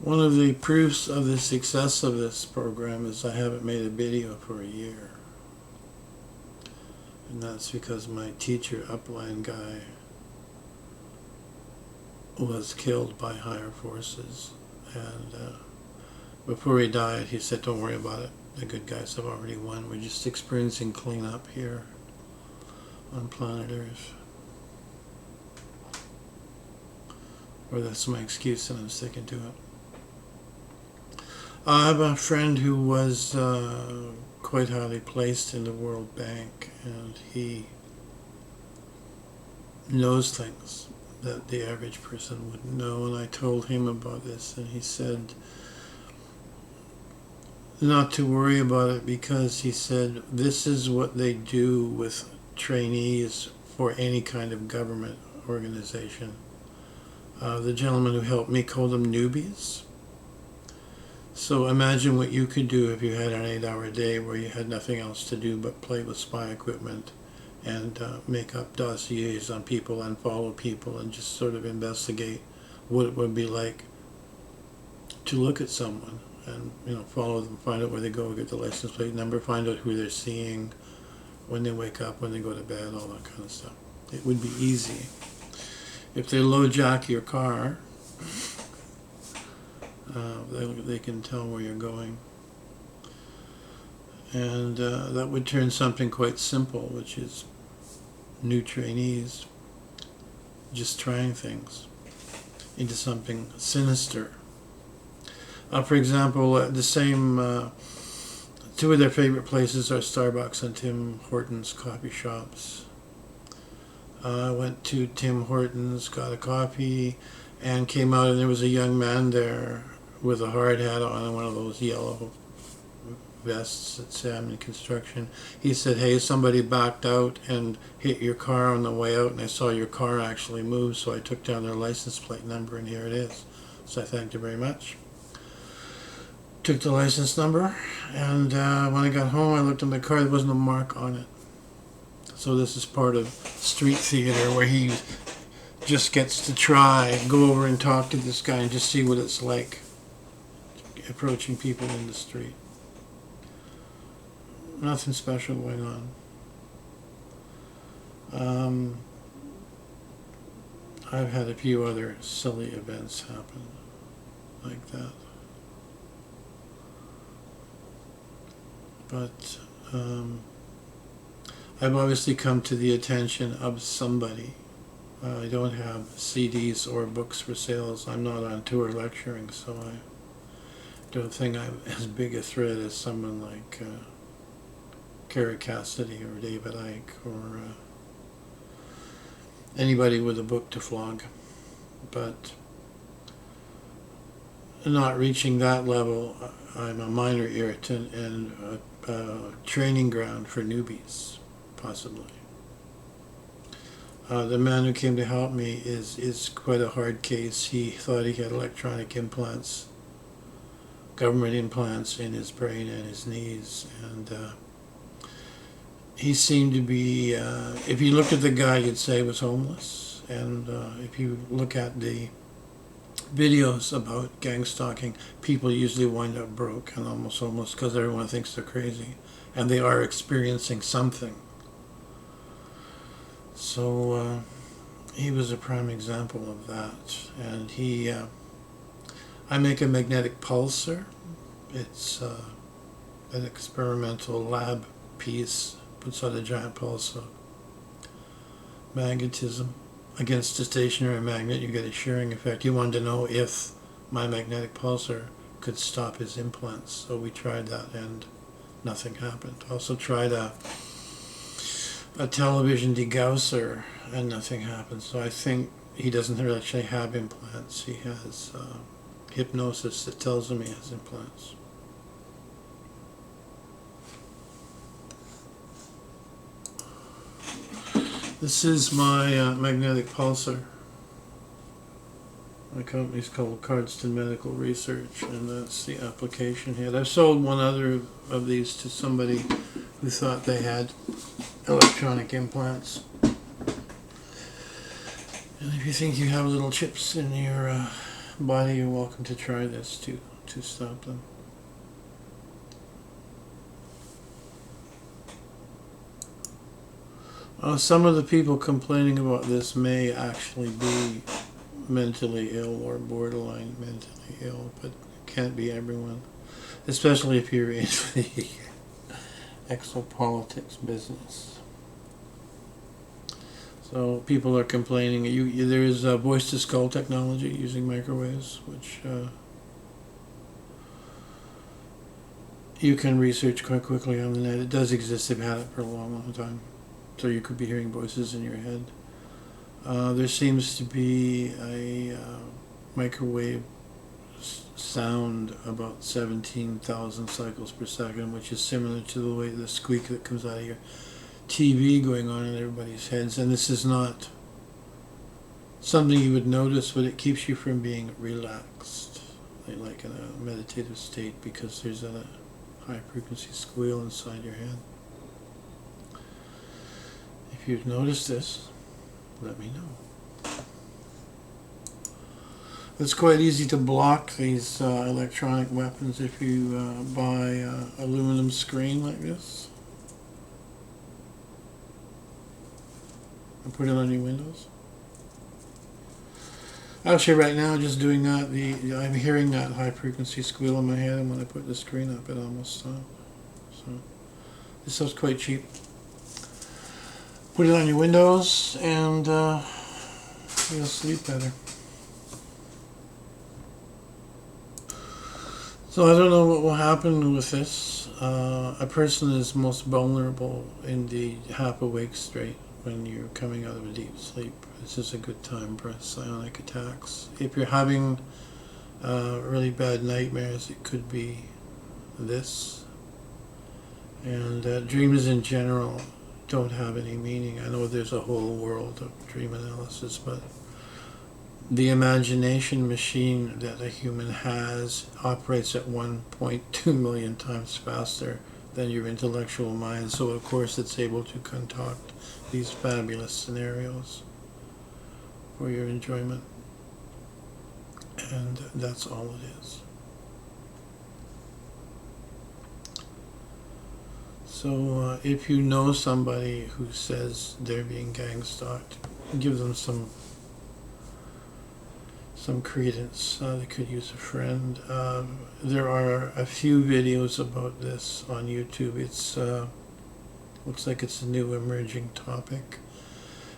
One of the proofs of the success of this program is I haven't made a video for a year. And that's because my teacher, upline guy, was killed by higher forces. And before he died, he said, don't worry about it. The good guys have already won. We're just experiencing cleanup here on planet Earth. Or that's my excuse and I'm sticking to it. I have a friend who was quite highly placed in the World Bank, and he knows things that the average person wouldn't know, and I told him about this, and he said not to worry about it, because he said this is what they do with trainees for any kind of government organization. The gentleman who helped me called them newbies. So imagine what you could do if you had an 8-hour day where you had nothing else to do but play with spy equipment and make up dossiers on people and follow people and just sort of investigate what it would be like to look at someone and, you know, follow them, find out where they go, get the license plate number, find out who they're seeing, when they wake up, when they go to bed, all that kind of stuff. It would be easy. If they low-jack your car, they can tell where you're going. And that would turn something quite simple, which is new trainees just trying things, into something sinister. For example, the same two of their favorite places are Starbucks and Tim Hortons coffee shops. I went to Tim Hortons, got a coffee, and came out, and there was a young man there with a hard hat on and one of those yellow vests that say I'm in construction. He said, hey, somebody backed out and hit your car on the way out, and I saw your car actually move, so I took down their license plate number, and here it is. So I thanked you very much. Took the license number, and when I got home, I looked in the car, there wasn't a mark on it. So this is part of street theater, where he just gets to try, go over and talk to this guy and just see what it's like approaching people in the street. Nothing special going on. I've had a few other silly events happen like that. But I've obviously come to the attention of somebody. I don't have CDs or books for sales. I'm not on tour lecturing, so I don't think I'm as big a threat as someone like Carrie Cassidy or David Icke or anybody with a book to flog. But not reaching that level, I'm a minor irritant and a training ground for newbies, possibly. The man who came to help me is quite a hard case. He thought he had electronic implants, government implants in his brain and his knees, and he seemed to be, if you looked at the guy, you'd say he was homeless. And if you look at the videos about gang stalking, people usually wind up broke and almost homeless because everyone thinks they're crazy, and they are experiencing something. So he was a prime example of that. And he, I make a magnetic pulsar. It's an experimental lab piece, puts out a giant pulse of magnetism against a stationary magnet. You get a shearing effect. He wanted to know if my magnetic pulsar could stop his implants, so we tried that and nothing happened. Also tried a television degausser and nothing happened. So I think he doesn't really actually have implants. He has hypnosis that tells him he has implants. This is my magnetic pulsar. My company's called Cardston Medical Research, and that's the application here. I've sold one other of these to somebody who thought they had electronic implants. And if you think you have little chips in your body, you're welcome to try this to stop them. Some of the people complaining about this may actually be mentally ill or borderline mentally ill, but it can't be everyone, especially if you're into the exopolitics business. So people are complaining. There is voice-to-skull technology using microwaves, which you can research quite quickly on the net. It does exist. They've had it for a long, long time. So you could be hearing voices in your head. There seems to be a microwave sound about 17,000 cycles per second, which is similar to the way the squeak that comes out of your TV going on in everybody's heads. And this is not something you would notice, but it keeps you from being relaxed, like in a meditative state, because there's a high frequency squeal inside your head. If you've noticed this, let me know. It's quite easy to block these electronic weapons if you buy an aluminum screen like this and put it on your windows. Actually, right now, just doing that, I'm hearing that high frequency squeal in my head, and when I put the screen up, it almost stopped. So this stuff's quite cheap. Put it on your windows, and you'll sleep better. So I don't know what will happen with this. A person is most vulnerable in the half-awake state when you're coming out of a deep sleep. This is a good time for psionic attacks. If you're having really bad nightmares, it could be this. And dreams in general don't have any meaning. I know there's a whole world of dream analysis, but the imagination machine that a human has operates at 1.2 million times faster than your intellectual mind, so of course it's able to concoct these fabulous scenarios for your enjoyment, and that's all it is. So if you know somebody who says they're being gang-stalked, give them some credence. They could use a friend. There are a few videos about this on YouTube. It's looks like it's a new emerging topic,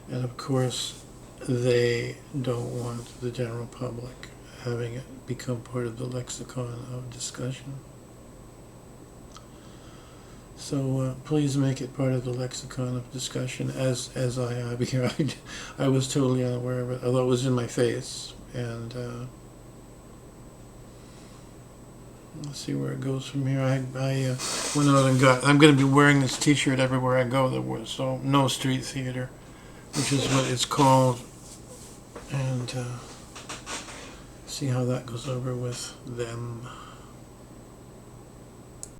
and of course they don't want the general public having it become part of the lexicon of discussion. So please make it part of the lexicon of discussion, as I have here. I was totally unaware of it, although it was in my face. And let's see where it goes from here. I went out and I'm going to be wearing this t-shirt everywhere I go. So no street theater, which is what it's called. And see how that goes over with them.